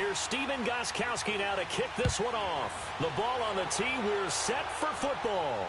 Here's Steven Gostkowski now to kick this one off. The ball on the tee. We're set for football.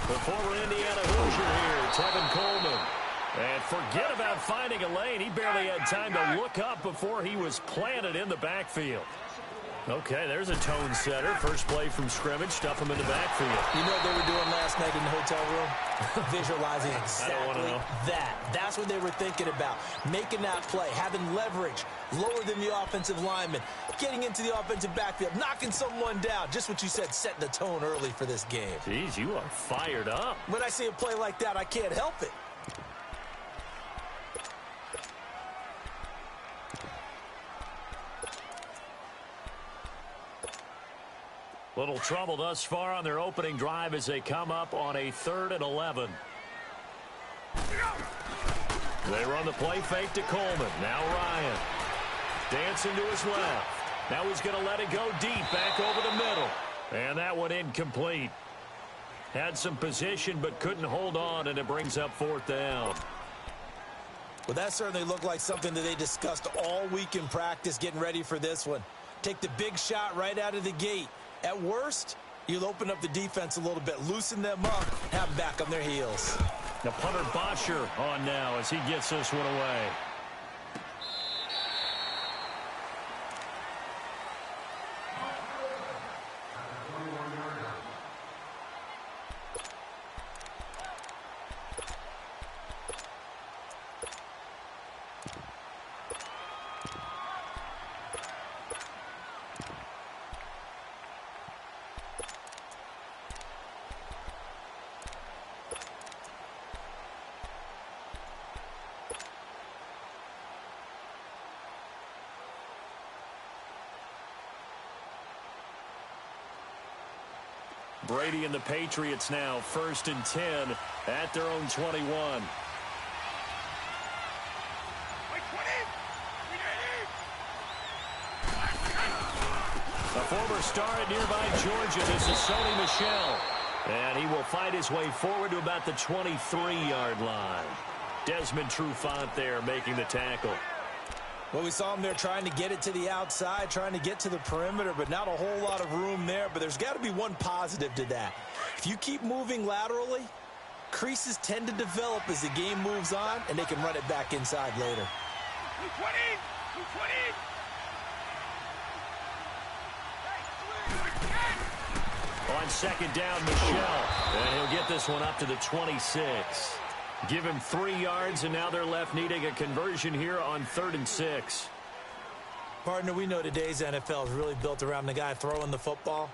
The former Indiana Hoosier here, Tevin Coleman. And forget about finding a lane. He barely had time to look up before he was planted in the backfield. Okay, there's a tone setter. First play from scrimmage, stuff him in the backfield. You know what they were doing last night in the hotel room? Visualizing exactly that. That's what they were thinking about. Making that play, having leverage, lower than the offensive lineman, getting into the offensive backfield, knocking someone down. Just what you said, setting the tone early for this game. Jeez, you are fired up. When I see a play like that, I can't help it. Little trouble thus far on their opening drive as they come up on a 3rd and 11. They run the play fake to Coleman. Now Ryan. Dancing to his left. Now he's going to let it go deep, back over the middle. And that one incomplete. Had some position but couldn't hold on, and it brings up 4th down. Well, that certainly looked like something that they discussed all week in practice getting ready for this one. Take the big shot right out of the gate. At worst, you'll open up the defense a little bit, loosen them up, have them back on their heels. The punter Bosher on now as he gets this one away. Brady and the Patriots now 1st and 10 at their own 21. A former star at nearby Georgia, this is Sony Michel. And he will fight his way forward to about the 23-yard line. Desmond Trufant there making the tackle. Well, we saw him there trying to get it to the outside, trying to get to the perimeter, but not a whole lot of room there. But there's got to be one positive to that. If you keep moving laterally, creases tend to develop as the game moves on, and they can run it back inside later. 220! 220! On 2nd down, Michel. And he'll get this one up to the 26. Give him 3 yards, and now they're left needing a conversion here on 3rd and 6. Partner, we know today's NFL is really built around the guy throwing the football.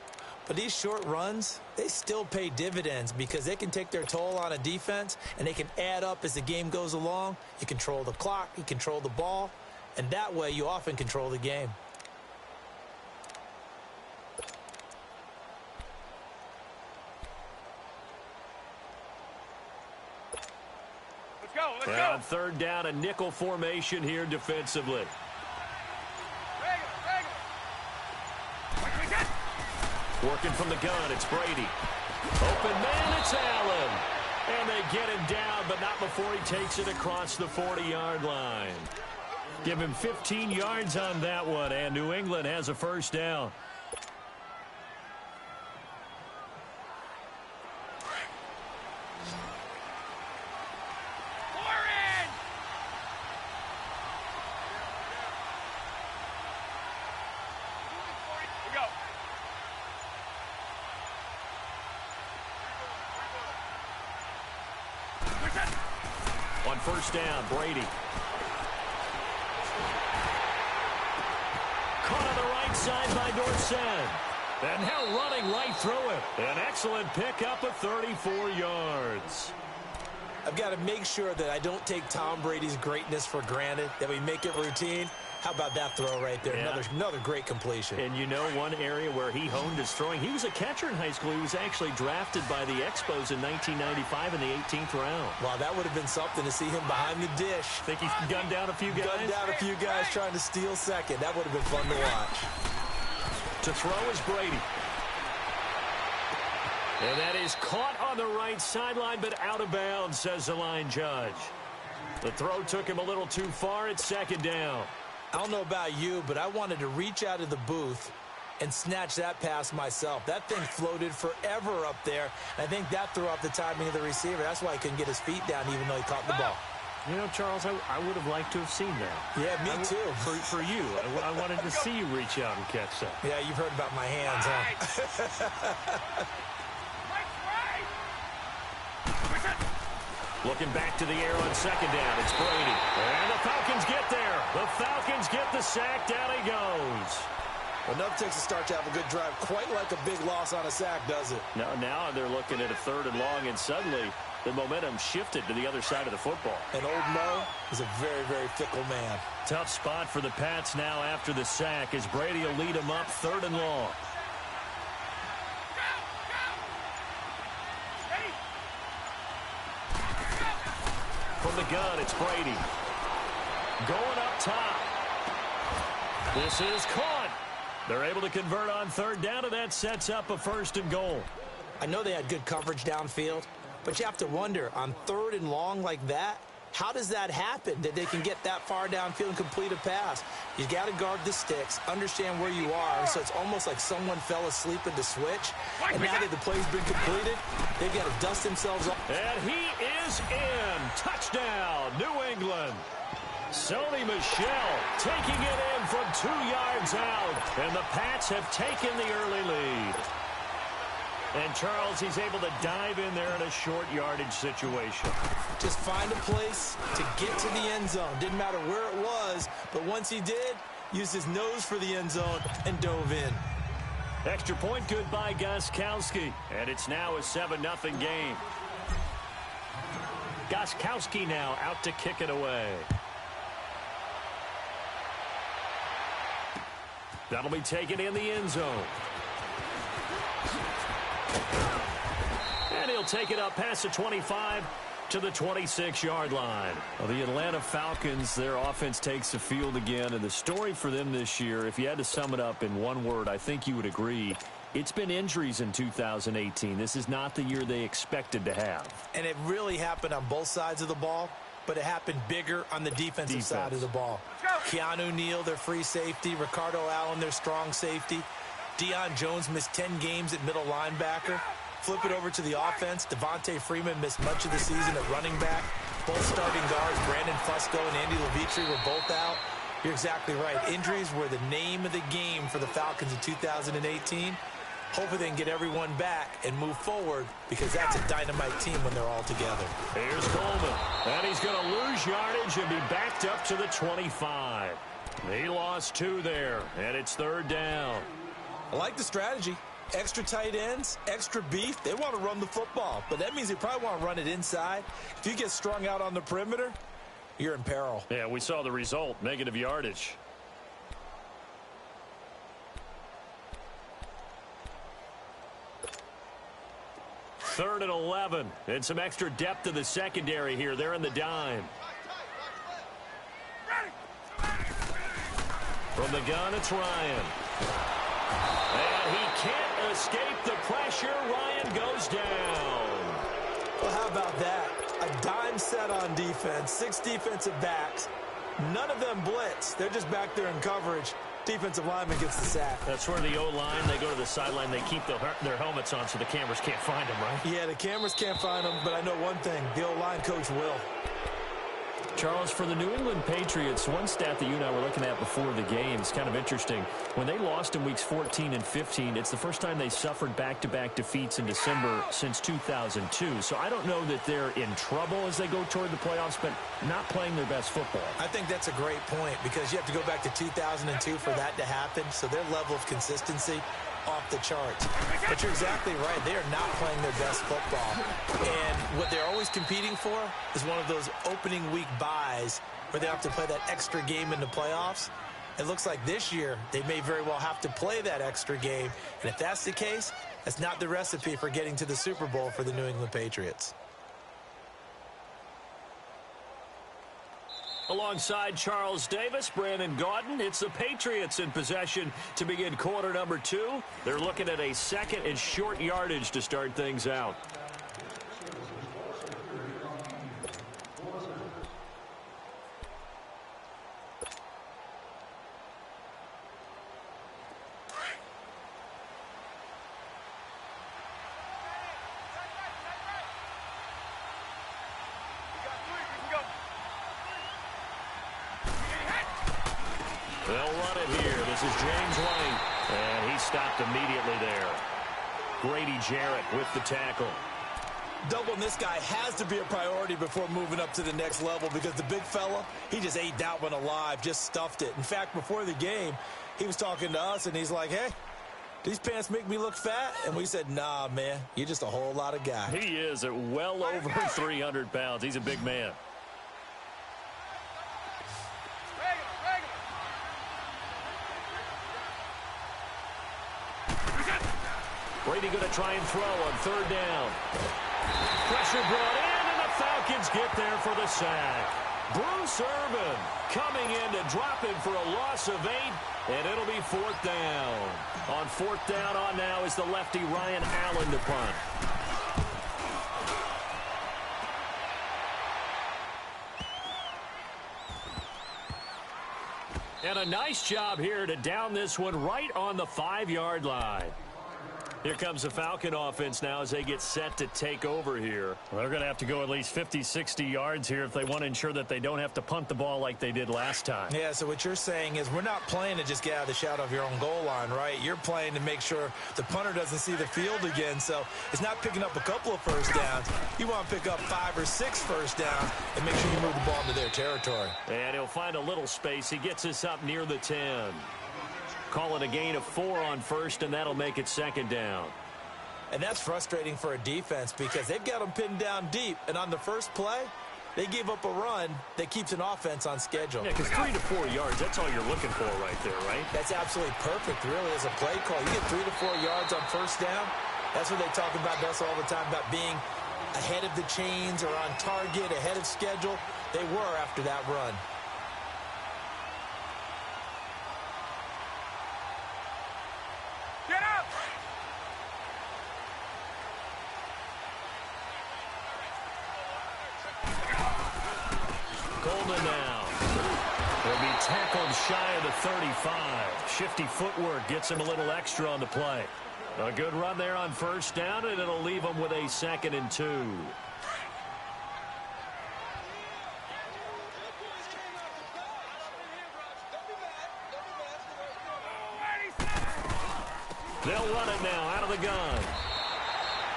But these short runs, they still pay dividends because they can take their toll on a defense, and they can add up as the game goes along. You control the clock, you control the ball, and that way you often control the game. Let's go. On 3rd down, a nickel formation here defensively. Working from the gun, it's Brady. Open man, it's Allen. And they get him down, but not before he takes it across the 40-yard line. Give him 15 yards on that one, and New England has a 1st down. On 1st down, Brady. Caught on the right side by Dorsett. And now running right through it. An excellent pickup of 34 yards. I've got to make sure that I don't take Tom Brady's greatness for granted, that we make it routine. How about that throw right there? Yeah. Another great completion. And you know one area where he honed his throwing? He was a catcher in high school. He was actually drafted by the Expos in 1995 in the 18th round. Wow, that would have been something to see him behind the dish. Think he's gunned down a few guys? Gunned down a few guys trying to steal second. That would have been fun to watch. To throw is Brady. And that is caught on the right sideline, but out of bounds, says the line judge. The throw took him a little too far. It's second down. I don't know about you, but I wanted to reach out of the booth and snatch that pass myself. That thing floated forever up there. I think that threw off the timing of the receiver. That's why he couldn't get his feet down even though he caught the ball. You know, Charles, I would have liked to have seen that. Yeah, me too. For you. I wanted to see you reach out and catch that. Yeah, you've heard about my hands, huh? Looking back to the air on second down. It's Brady. And the Falcons get there. The Falcons get the sack. Down he goes. Enough takes a start to have a good drive. Quite like a big loss on a sack, does it? Now they're looking at a third and long, and suddenly the momentum shifted to the other side of the football. And old Mo is a very, very fickle man. Tough spot for the Pats now after the sack as Brady will lead them up third and long. From the gun, it's Brady. Going up top. This is caught. They're able to convert on third down, and that sets up a first and goal. I know they had good coverage downfield, but you have to wonder, on third and long like that, how does that happen, that they can get that far downfield and complete a pass? You got to guard the sticks, understand where you are, so it's almost like someone fell asleep at the switch, and now that the play's been completed, they've got to dust themselves off. And he is in. Touchdown, New England. Sony Michel taking it in from 2 yards out, and the Pats have taken the early lead. And Charles, he's able to dive in there in a short yardage situation. Just find a place to get to the end zone. Didn't matter where it was, but once he did, used his nose for the end zone and dove in. Extra point good by Gostkowski, and it's now a 7-0 game. Gostkowski now out to kick it away. That'll be taken in the end zone. And he'll take it up past the 25 to the 26-yard line. Well, the Atlanta Falcons, their offense takes the field again, and the story for them this year, if you had to sum it up in one word, I think you would agree, it's been injuries in 2018. This is not the year they expected to have. And it really happened on both sides of the ball, but it happened bigger on the defensive side of the ball. Keanu Neal, their free safety. Ricardo Allen, their strong safety. Deion Jones missed 10 games at middle linebacker. Flip it over to the offense. Devontae Freeman missed much of the season at running back. Both starting guards, Brandon Fusco and Andy Levitri, were both out. You're exactly right. Injuries were the name of the game for the Falcons in 2018. Hopefully they can get everyone back and move forward, because that's a dynamite team when they're all together. Here's Coleman. And he's going to lose yardage and be backed up to the 25. He lost 2 there, and it's third down. I like the strategy. Extra tight ends, extra beef. They want to run the football, but that means they probably want to run it inside. If you get strung out on the perimeter, you're in peril. Yeah, we saw the result, negative yardage. Third and 11, and some extra depth to the secondary here. They're in the dime. From the gun, it's Ryan. And he can't escape the pressure. Ryan goes down. Well, how about that? A dime set on defense, 6 defensive backs. None of them blitz. They're just back there in coverage. Defensive lineman gets the sack. That's where the O-line, they go to the sideline, they keep their helmets on so the cameras can't find them, right? Yeah, the cameras can't find them, but I know one thing. The O-line coach will. Charles, for the New England Patriots, one stat that you and I were looking at before the game is kind of interesting. When they lost in weeks 14 and 15, it's the first time they suffered back-to-back defeats in December since 2002. So I don't know that they're in trouble as they go toward the playoffs, but not playing their best football. I think that's a great point, because you have to go back to 2002 for that to happen. So their level of consistency off the charts. But you're exactly right. They are not playing their best football. And what they're always competing for is one of those opening week buys where they have to play that extra game in the playoffs. It looks like this year they may very well have to play that extra game. And if that's the case, that's not the recipe for getting to the Super Bowl for the New England Patriots. Alongside Charles Davis, Brandon Gaudin, it's the Patriots in possession to begin quarter number 2. They're looking at a second and short yardage to start things out. They'll run it here. This is James White, and he stopped immediately there. Grady Jarrett with the tackle. Doubling this guy has to be a priority before moving up to the next level because the big fella, he just ate that one alive, just stuffed it. In fact, before the game, he was talking to us, and he's like, hey, these pants make me look fat? And we said, nah, man, you're just a whole lot of guy. He is at well over 300 pounds. He's a big man. Brady going to try and throw on third down. Pressure brought in, and the Falcons get there for the sack. Bruce Irvin coming in to drop him for a loss of 8, and it'll be fourth down. On fourth down on now is the lefty Ryan Allen to punt. And a nice job here to down this one right on the 5-yard line. Here comes the Falcon offense now as they get set to take over here. Well, they're going to have to go at least 50, 60 yards here if they want to ensure that they don't have to punt the ball like they did last time. Yeah, so what you're saying is we're not playing to just get out of the shadow of your own goal line, right? You're playing to make sure the punter doesn't see the field again. So it's not picking up a couple of first downs. You want to pick up 5 or 6 first downs and make sure you move the ball into their territory. And he'll find a little space. He gets us up near the 10. Call it a gain of 4 on first, and that'll make it second down. And that's frustrating for a defense because they've got them pinned down deep. And on the first play, they gave up a run that keeps an offense on schedule. Yeah, because 3 to 4 yards, that's all you're looking for right there, right? That's absolutely perfect, really, as a play call. You get 3 to 4 yards on first down. That's what they talk about us all the time, about being ahead of the chains or on target, ahead of schedule. They were after that run. Coleman now. He'll be tackled shy of the 35. Shifty footwork gets him a little extra on the play. A good run there on first down, and it'll leave him with a 2nd and 2. They'll run it now out of the gun.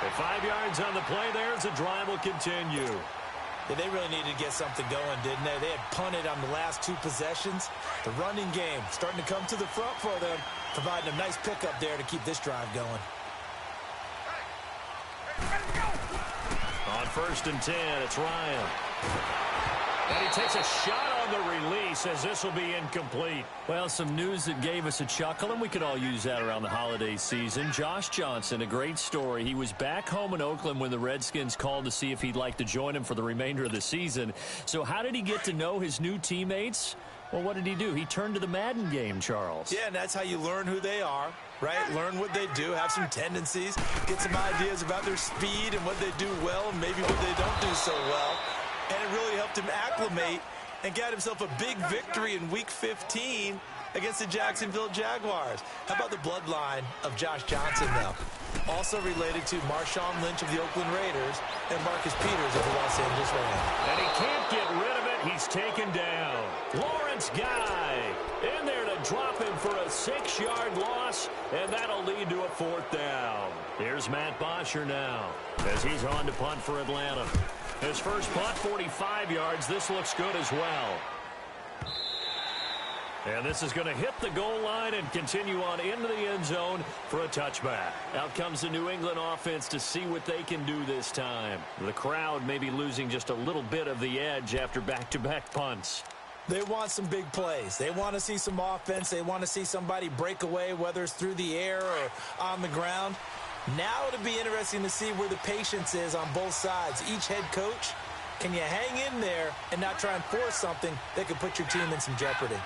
At 5 yards on the play there as the drive will continue. Yeah, they really needed to get something going, didn't they? They had punted on the last 2 possessions. The running game starting to come to the front for them, providing a nice pickup there to keep this drive going. On 1st and 10, it's Ryan. And he takes a shot on the release as this will be incomplete. Well, some news that gave us a chuckle, and we could all use that around the holiday season. Josh Johnson, a great story. He was back home in Oakland when the Redskins called to see if he'd like to join him for the remainder of the season. So how did he get to know his new teammates? Well, what did he do? He turned to the Madden game, Charles. Yeah, and that's how you learn who they are, right? Learn what they do, have some tendencies, get some ideas about their speed and what they do well and maybe what they don't do so well. And it really helped him acclimate and got himself a big victory in Week 15 against the Jacksonville Jaguars. How about the bloodline of Josh Johnson, though? Also related to Marshawn Lynch of the Oakland Raiders and Marcus Peters of the Los Angeles Rams. And he can't get rid of it. He's taken down. Lawrence Guy in there to drop him for a 6-yard loss, and that'll lead to a 4th down. Here's Matt Bosher now as he's on to punt for Atlanta. His first punt, 45 yards. This looks good as well. And this is going to hit the goal line and continue on into the end zone for a touchback. Out comes the New England offense to see what they can do this time. The crowd may be losing just a little bit of the edge after back-to-back punts. They want some big plays. They want to see some offense. They want to see somebody break away, whether it's through the air or on the ground. Now it'll be interesting to see where the patience is on both sides. Each head coach, can you hang in there and not try and force something that could put your team in some jeopardy?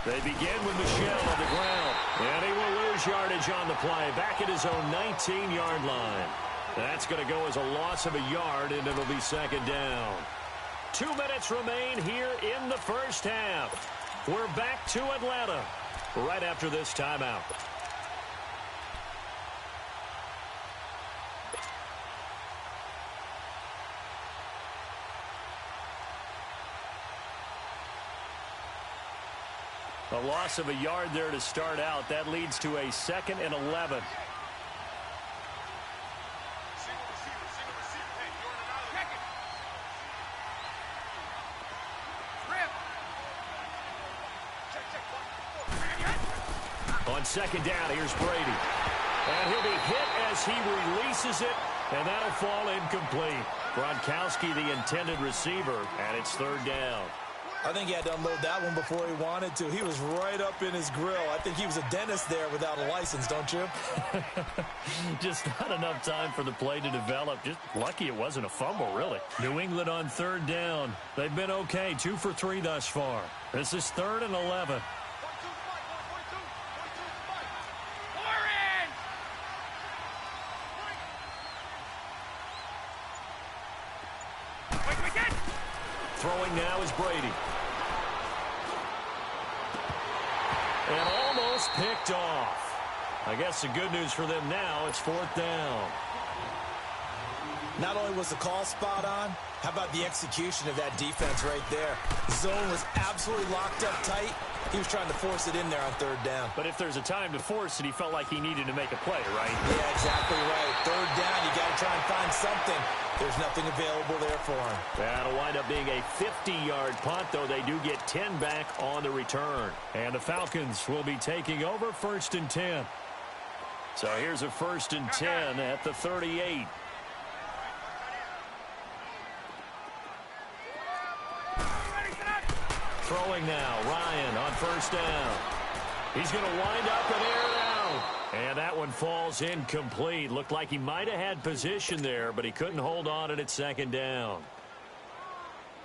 They begin with Michel on the ground, and he will lose yardage on the play, back at his own 19-yard line. That's going to go as a loss of a yard, and it'll be second down. 2 minutes remain here in the first half. We're back to Atlanta right after this timeout. A loss of a yard there to start out. That leads to a 2nd and 11. On second down, here's Brady. And he'll be hit as he releases it, and that'll fall incomplete. Gronkowski, the intended receiver, and it's 3rd down. I think he had to unload that one before he wanted to. He was right up in his grill. I think he was a dentist there without a license, don't you? Just not enough time for the play to develop. Just lucky it wasn't a fumble, really. New England on 3rd down. They've been okay, 2 for 3 thus far. This is 3rd and 11. Throwing now is Brady. And almost picked off. I guess the good news for them now, it's 4th down. Not only was the call spot on, how about the execution of that defense right there? The zone was absolutely locked up tight. He was trying to force it in there on 3rd down. But if there's a time to force it, he felt like he needed to make a play, right? Yeah, exactly right. 3rd down, you got to try and find something. There's nothing available there for him. That'll wind up being a 50-yard punt, though they do get 10 back on the return. And the Falcons will be taking over 1st and 10. So here's a 1st and 10 at the 38. Throwing now, Ryan on 1st down. He's going to wind up and air it out. And that one falls incomplete. Looked like he might have had position there, but he couldn't hold on it at 2nd down.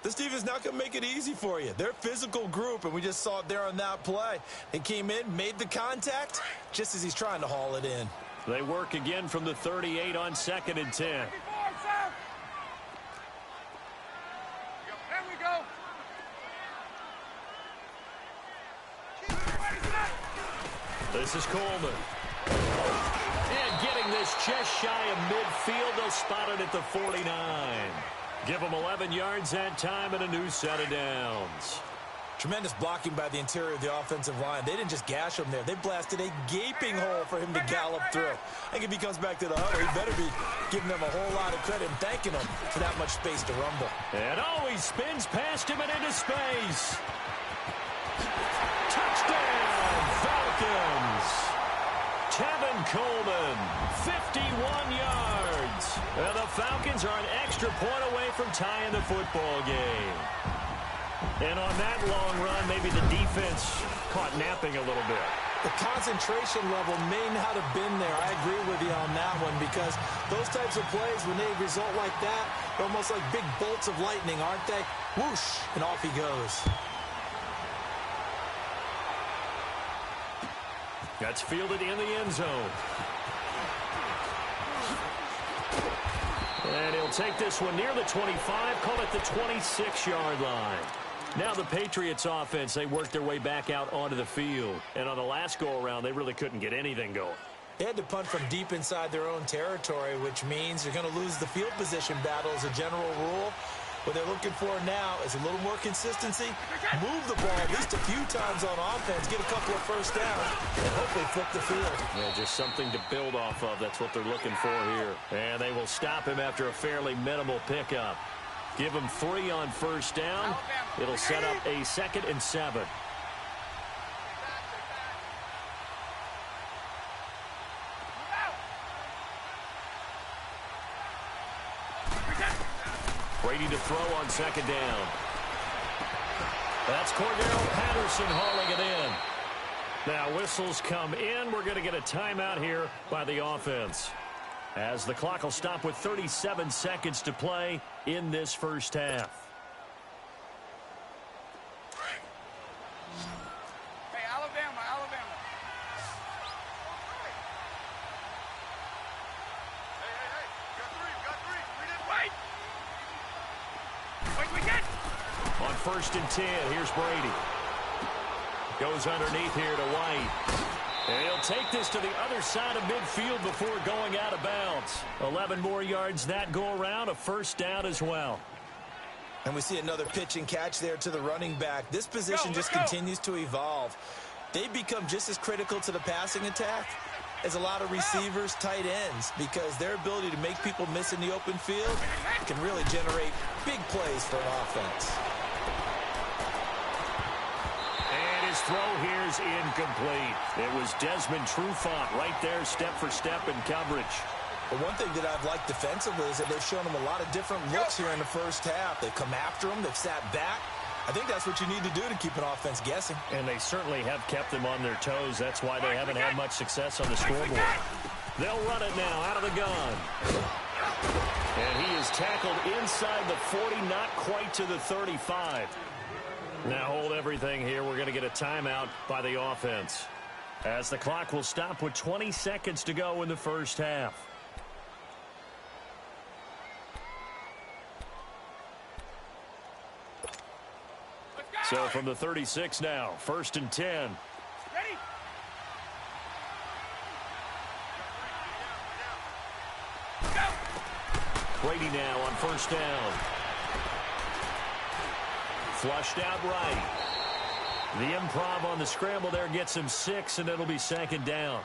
This defense not going to make it easy for you. They're a physical group, and we just saw it there on that play. They came in, made the contact, just as he's trying to haul it in. They work again from the 38 on 2nd and 10. There we go. This is Coleman. And getting this just shy of midfield, they'll spot it at the 49. Give them 11 yards that time and a new set of downs. Tremendous blocking by the interior of the offensive line. They didn't just gash him there. They blasted a gaping hole for him to gallop through. I think if he comes back to the huddle, he better be giving them a whole lot of credit and thanking them for that much space to rumble. And always spins past him and into space. Touchdown, Falcons. Tevin Coleman, 51 yards. And the Falcons are an extra point away from tying the football game. And on that long run, maybe the defense caught napping a little bit. The concentration level may not have been there. I agree with you on that one, because those types of plays, when they result like that, they're almost like big bolts of lightning, aren't they? Whoosh, and off he goes. That's fielded in the end zone. And he'll take this one near the 25, call it the 26-yard line. Now the Patriots offense, they worked their way back out onto the field. And on the last go-around, they really couldn't get anything going. They had to punt from deep inside their own territory, which means they're going to lose the field position battle as a general rule. What they're looking for now is a little more consistency, move the ball at least a few times on offense, get a couple of first downs, and hopefully flip the field. Yeah, just something to build off of. That's what they're looking for here. And they will stop him after a fairly minimal pickup. Give him 3 on first down. It'll set up a 2nd and 7. Brady to throw on 2nd down. That's Cordero Patterson hauling it in. Now whistles come in. We're going to get a timeout here by the offense, as the clock will stop with 37 seconds to play in this first half. Hey, Alabama. Hey. Got three. Wait, we get. On 1st and 10, here's Brady. Goes underneath here to White. And he'll take this to the other side of midfield before going out of bounds. 11 more yards that go around, a first down as well. And we see another pitch and catch there to the running back. This position just continues to evolve. They become just as critical to the passing attack as a lot of receivers, tight ends, because their ability to make people miss in the open field can really generate big plays for an offense. His throw here is incomplete. It was Desmond Trufant right there, step for step in coverage. But one thing that I've liked defensively is that they've shown him a lot of different looks here in the first half. They've come after him. They've sat back. I think that's what you need to do to keep an offense guessing. And they certainly have kept them on their toes. That's why they haven't had much success on the scoreboard. They'll run it now out of the gun. And he is tackled inside the 40, not quite to the 35. Now hold everything here. We're going to get a timeout by the offense, as the clock will stop with 20 seconds to go in the first half. So from the 36 now, 1st and 10. Ready? Brady now on 1st down. Flushed out right. The improv on the scramble there gets him 6, and it'll be 2nd down.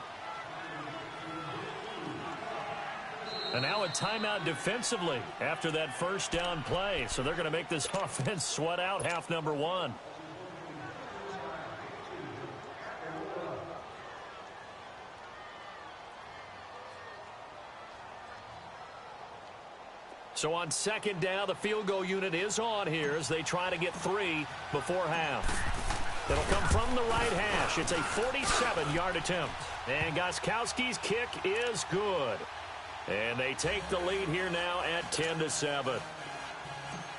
And now a timeout defensively after that first down play. So they're going to make this offense sweat out half number 1. So on 2nd down, the field goal unit is on here as they try to get 3 before half. It'll come from the right hash. It's a 47-yard attempt. And Gostkowski's kick is good. And they take the lead here now at 10-7.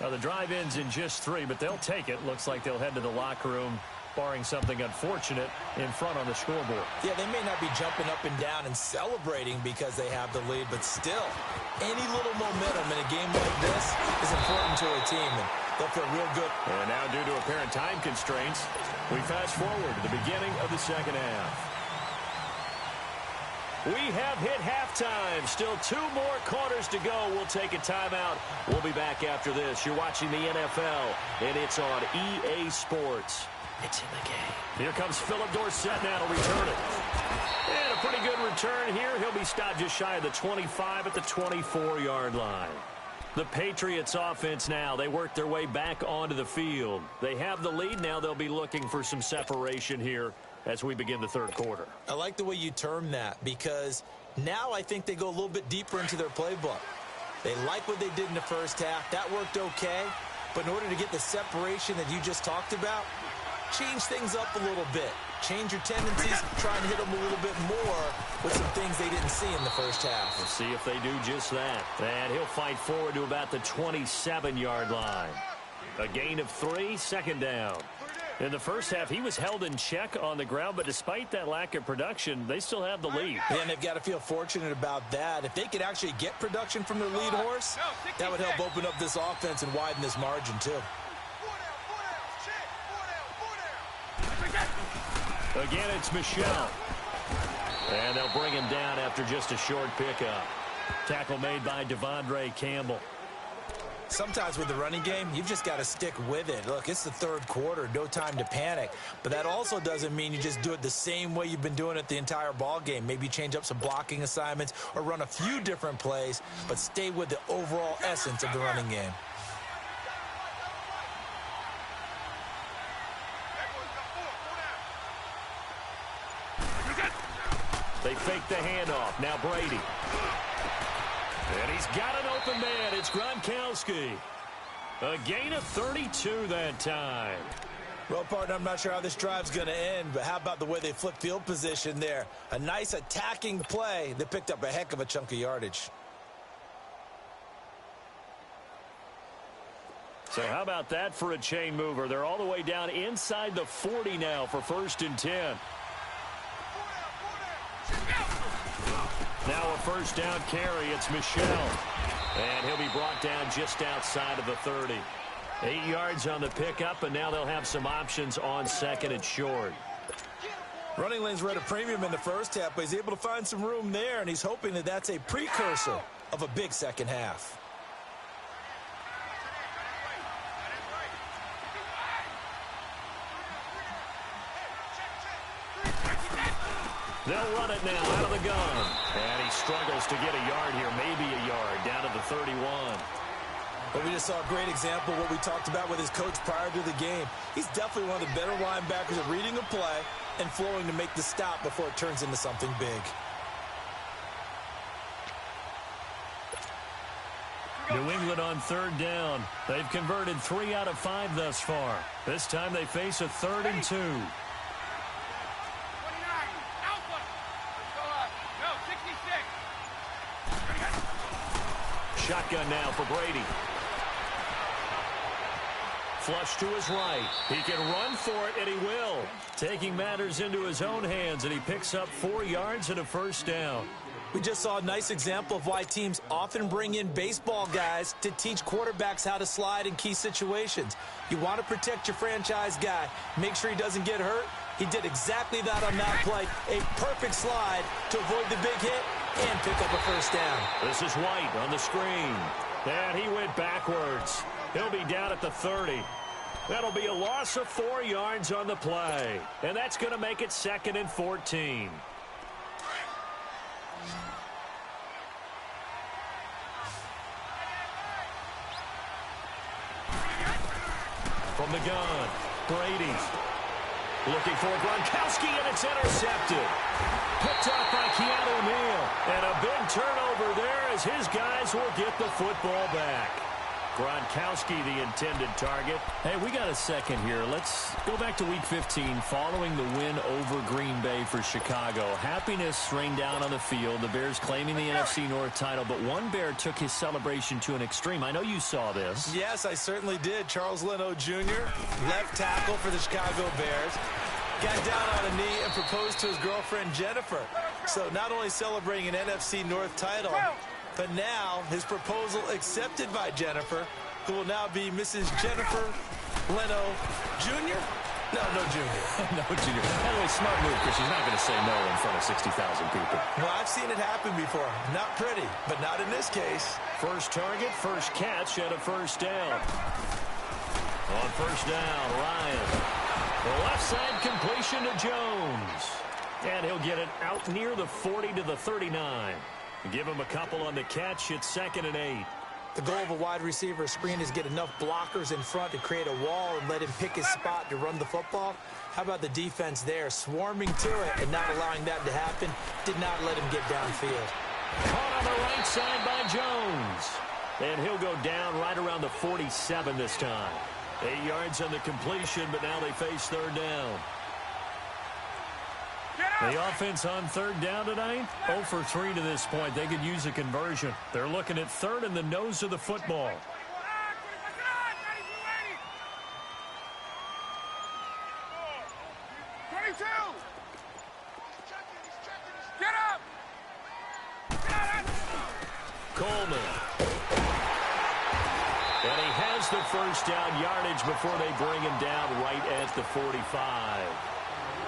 Now the drive ends in just 3, but they'll take it. Looks like they'll head to the locker room, barring something unfortunate in front on the scoreboard. Yeah, they may not be jumping up and down and celebrating because they have the lead, but still, any little momentum in a game like this is important to a team, and they'll feel real good. And now, due to apparent time constraints, we fast forward to the beginning of the second half. We have hit halftime. Still 2 more quarters to go. We'll take a timeout. We'll be back after this. You're watching the NFL, and it's on EA Sports. It's in the game. Here comes Philip Dorsett now to return it. And a pretty good return here. He'll be stopped just shy of the 25 at the 24-yard line. The Patriots offense now, they work their way back onto the field. They have the lead now. They'll be looking for some separation here as we begin the third quarter. I like the way you term that, because now I think they go a little bit deeper into their playbook. They like what they did in the first half. That worked okay. But in order to get the separation that you just talked about, change things up a little bit. Change your tendencies, try and hit them a little bit more with some things they didn't see in the first half. We'll see if they do just that. And he'll fight forward to about the 27-yard line. A gain of 3, 2nd down. In the first half, he was held in check on the ground, but despite that lack of production, they still have the lead. Yeah, and they've got to feel fortunate about that. If they could actually get production from their lead horse, that would help open up this offense and widen this margin, too. Again, it's Michel. And they'll bring him down after just a short pickup. Tackle made by Devondre Campbell. Sometimes with the running game, you've just got to stick with it. Look, it's the third quarter, no time to panic. But that also doesn't mean you just do it the same way you've been doing it the entire ball game. Maybe change up some blocking assignments or run a few different plays, but stay with the overall essence of the running game. They fake the handoff. Now Brady. And he's got an open man. It's Gronkowski. A gain of 32 that time. Well, partner, I'm not sure how this drive's going to end, but how about the way they flip field position there? A nice attacking play that picked up a heck of a chunk of yardage. So how about that for a chain mover? They're all the way down inside the 40 now for 1st and 10. Now a first down carry. It's Michel. And he'll be brought down just outside of the 30. 8 yards on the pickup, and now they'll have some options on 2nd and short. Running lanes were at a premium in the first half, but he's able to find some room there, and he's hoping that that's a precursor of a big second half. They'll run it now out of the gun. And he struggles to get a yard here, maybe a yard, down to the 31. But we just saw a great example of what we talked about with his coach prior to the game. He's definitely one of the better linebackers at reading a play and flowing to make the stop before it turns into something big. New England on 3rd down. They've converted 3 out of 5 thus far. This time they face a 3rd and 2. Shotgun now for Brady. Flush to his right. He can run for it, and he will. Taking matters into his own hands, and he picks up 4 yards and a first down. We just saw a nice example of why teams often bring in baseball guys to teach quarterbacks how to slide in key situations. You want to protect your franchise guy. Make sure he doesn't get hurt. He did exactly that on that play. A perfect slide to avoid the big hit and pick up a first down. This is White on the screen. And he went backwards. He'll be down at the 30. That'll be a loss of 4 yards on the play. And that's going to make it 2nd and 14. From the gun, Brady. Looking for Gronkowski, and it's intercepted. Picked up by Keanu Neal. And a big turnover there as his guys will get the football back. Gronkowski, the intended target. Hey, we got a second here. Let's go back to Week 15 following the win over Green Bay for Chicago. Happiness rained down on the field. The Bears claiming the NFC North title, but one Bear took his celebration to an extreme. I know you saw this. Yes, I certainly did. Charles Leno Jr., left tackle for the Chicago Bears, got down on a knee and proposed to his girlfriend Jennifer. So not only celebrating an NFC North title, but now his proposal accepted by Jennifer, who will now be Mrs. Jennifer Leno Jr.? No Jr. No Jr. By the way, smart move, because she's not going to say no in front of 60,000 people. Well, I've seen it happen before. Not pretty, but not in this case. First target, first catch, and a first down. On first down, Ryan. The left side completion to Jones. And he'll get it out near the 40 to the 39. Give him a couple on the catch. It's 2nd and 8. The goal of a wide receiver screen is get enough blockers in front to create a wall and let him pick his spot to run the football. How about the defense there, swarming to it and not allowing that to happen? Did not let him get downfield. Caught on the right side by Jones. And he'll go down right around the 47 this time. 8 yards on the completion, but now they face 3rd down. The offense on 3rd down tonight, 0 for 3 to this point. They could use a conversion. They're looking at 3rd and the nose of the football. 22. Get up. Coleman. And he has the first down yardage before they bring him down right at the 45.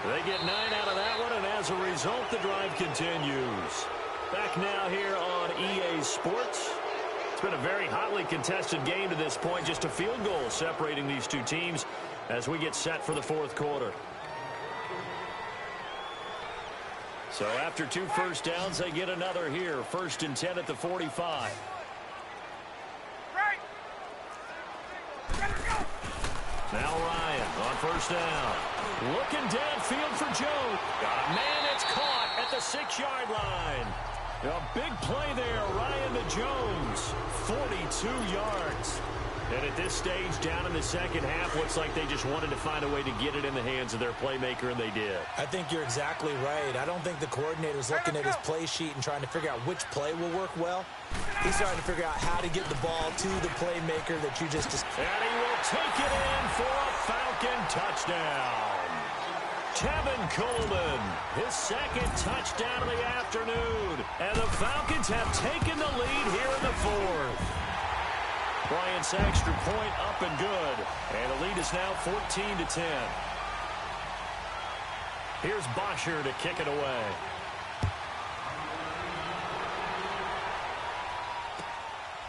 They get 9 out of that one, and as a result, the drive continues. Back now here on EA Sports. It's been a very hotly contested game to this point. Just a field goal separating these two teams as we get set for the 4th quarter. So after 2 first downs, they get another here. 1st and 10 at the 45. Right. Now Ryan on first down. Looking downfield for Joe. Got a man, it's caught. at the 6-yard line. A big play there, Ryan to Jones, 42 yards. And at this stage, down in the second half, looks like they just wanted to find a way to get it in the hands of their playmaker, and they did. I think you're exactly right. I don't think the coordinator's looking at his play sheet and trying to figure out which play will work well. He's trying to figure out how to get the ball to the playmaker that you just... And he will take it in for a Falcon touchdown. Tevin Coleman, his second touchdown of the afternoon. And the Falcons have taken the lead here in the fourth. Bryant's extra point up and good. And the lead is now 14-10. Here's Bosher to kick it away.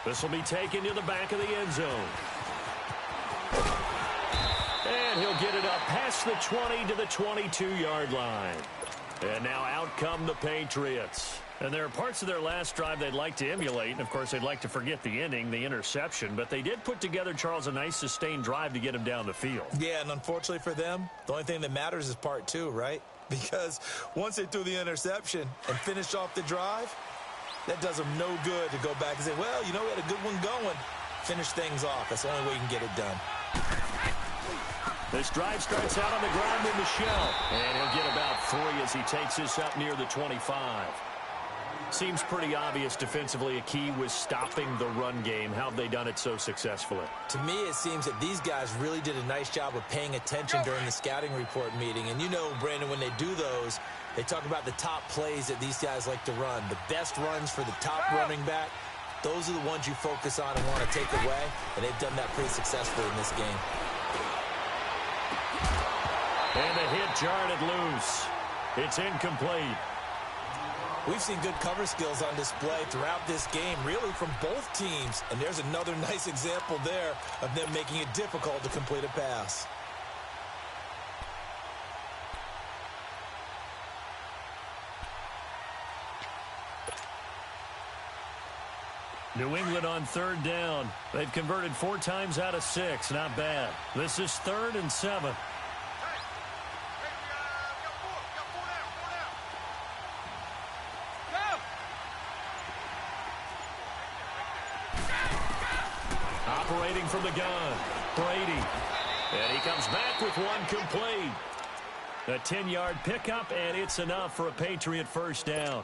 This will be taken to the back of the end zone. And he'll get it up past the 20 to the 22-yard line. And now out come the Patriots. And there are parts of their last drive they'd like to emulate. And, of course, they'd like to forget the ending, the interception. But they did put together, Charles, a nice sustained drive to get him down the field. Yeah, and unfortunately for them, the only thing that matters is part two, right? Because once they threw the interception and finished off the drive, that does them no good to go back and say, well, you know, we had a good one going. Finish things off. That's the only way you can get it done. This drive starts out on the ground with Michelle. And he'll get about 3 as he takes this up near the 25. Seems pretty obvious defensively a key was stopping the run game. How have they done it so successfully? To me, it seems that these guys really did a nice job of paying attention during the scouting report meeting. And you know, Brandon, when they do those, they talk about the top plays that these guys like to run. The best runs for the top running back, those are the ones you focus on and want to take away. And they've done that pretty successfully in this game. And the hit jarred it loose. It's incomplete. We've seen good cover skills on display throughout this game, really from both teams. And there's another nice example there of them making it difficult to complete a pass. New England on 3rd down. They've converted 4 times out of 6. Not bad. This is 3rd and 7. Operating from the gun, Brady. And he comes back with one complete. A 10-yard pickup, and it's enough for a Patriot first down.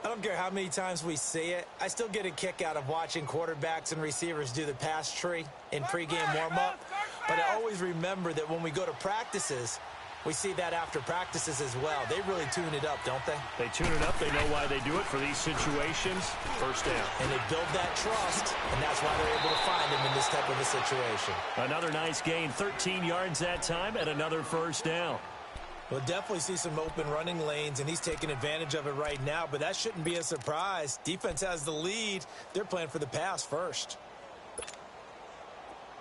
I don't care how many times we see it. I still get a kick out of watching quarterbacks and receivers do the pass tree in pregame warm-up. But I always remember that when we go to practices, we see that after practices as well. They really tune it up, don't they? They tune it up. They know why they do it for these situations. First down. And they build that trust, and that's why they're able to find him in this type of a situation. Another nice gain, 13 yards that time, and another first down. We'll definitely see some open running lanes, and he's taking advantage of it right now, but that shouldn't be a surprise. Defense has the lead. They're playing for the pass first.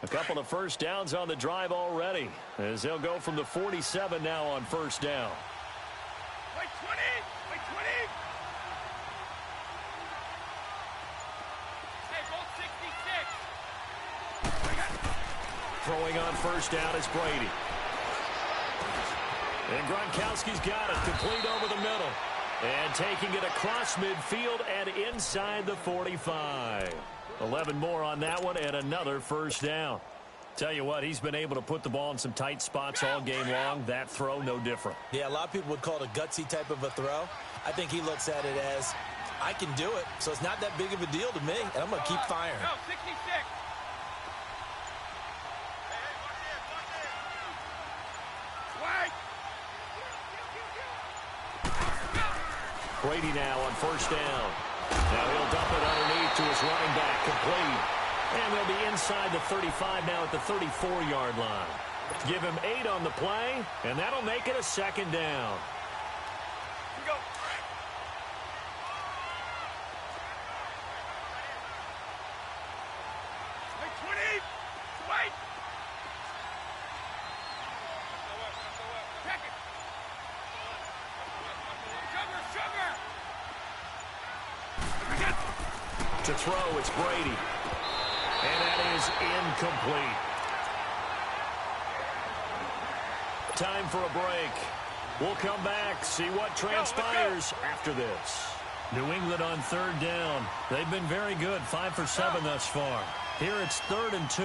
A couple of first downs on the drive already, as they'll go from the 47 now on first down. Wait 20! Wait 20! Hey, both 66! Throwing on first down is Brady. And Gronkowski's got it, complete over the middle. And taking it across midfield and inside the 45. 11 more on that one and another first down. Tell you what, he's been able to put the ball in some tight spots all game long. That throw, no different. Yeah, a lot of people would call it a gutsy type of a throw. I think he looks at it as, I can do it, so it's not that big of a deal to me, and I'm going to keep firing. No, 66! Brady now on first down. Now he'll dump it underneath to his running back, complete. And they'll be inside the 35 now at the 34-yard line. Give him 8 on the play, and that'll make it a second down. Here we go. Wait 20! Wait! Check it! To throw, it's Brady. And that is incomplete. Time for a break. We'll come back, see what transpires after this. New England on third down. They've been very good, 5 for 7 thus far. Here it's 3rd and 2.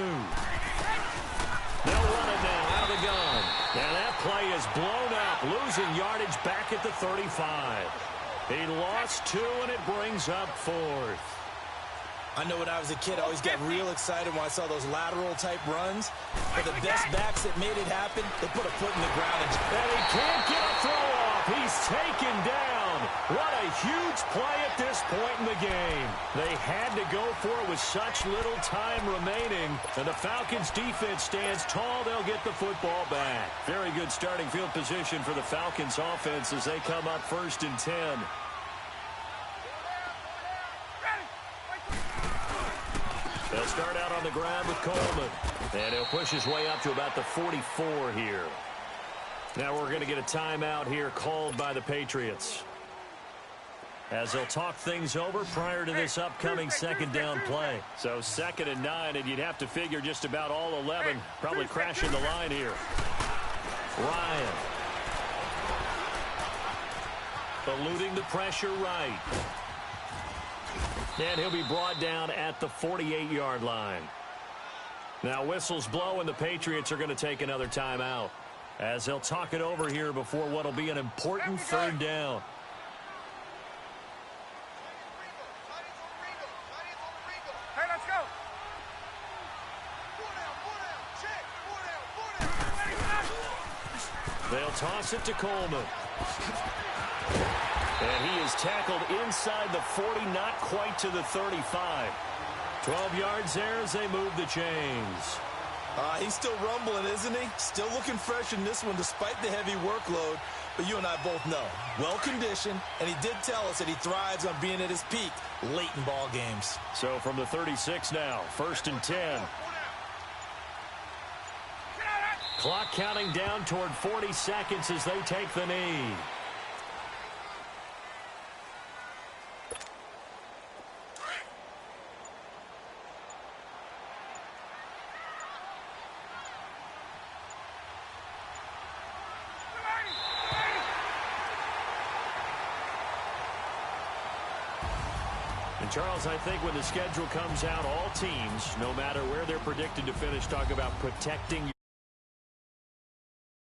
They'll run it now out of the gun. And that play is blown up, losing yardage back at the 35. He lost 2, and it brings up 4th. I know when I was a kid, I always got real excited when I saw those lateral-type runs. But the best backs that made it happen, they put a foot in the ground. And he can't get a throw off. He's taken down. What a huge play at this point in the game. They had to go for it with such little time remaining. And the Falcons' defense stands tall. They'll get the football back. Very good starting field position for the Falcons' offense as they come up 1st and 10. They'll start out on the ground with Coleman. And he'll push his way up to about the 44 here. Now we're going to get a timeout here called by the Patriots, as they'll talk things over prior to this upcoming 2nd down play. So 2nd and 9, and you'd have to figure just about all 11 probably crashing the line here. Ryan. Eluding the pressure right. And he'll be brought down at the 48-yard line. Now whistles blow, and the Patriots are going to take another timeout, as they'll talk it over here before what will be an important 3rd down. Hey, let's go. They'll toss it to Coleman. And he is tackled inside the 40, not quite to the 35. 12 yards there as they move the chains. He's still rumbling, isn't he? Still looking fresh in this one despite the heavy workload. But you and I both know, well-conditioned, and he did tell us that he thrives on being at his peak late in ball games. So from the 36 now, 1st and 10. Clock counting down toward 40 seconds as they take the knee. And Charles, I think when the schedule comes out, all teams, no matter where they're predicted to finish, talk about protecting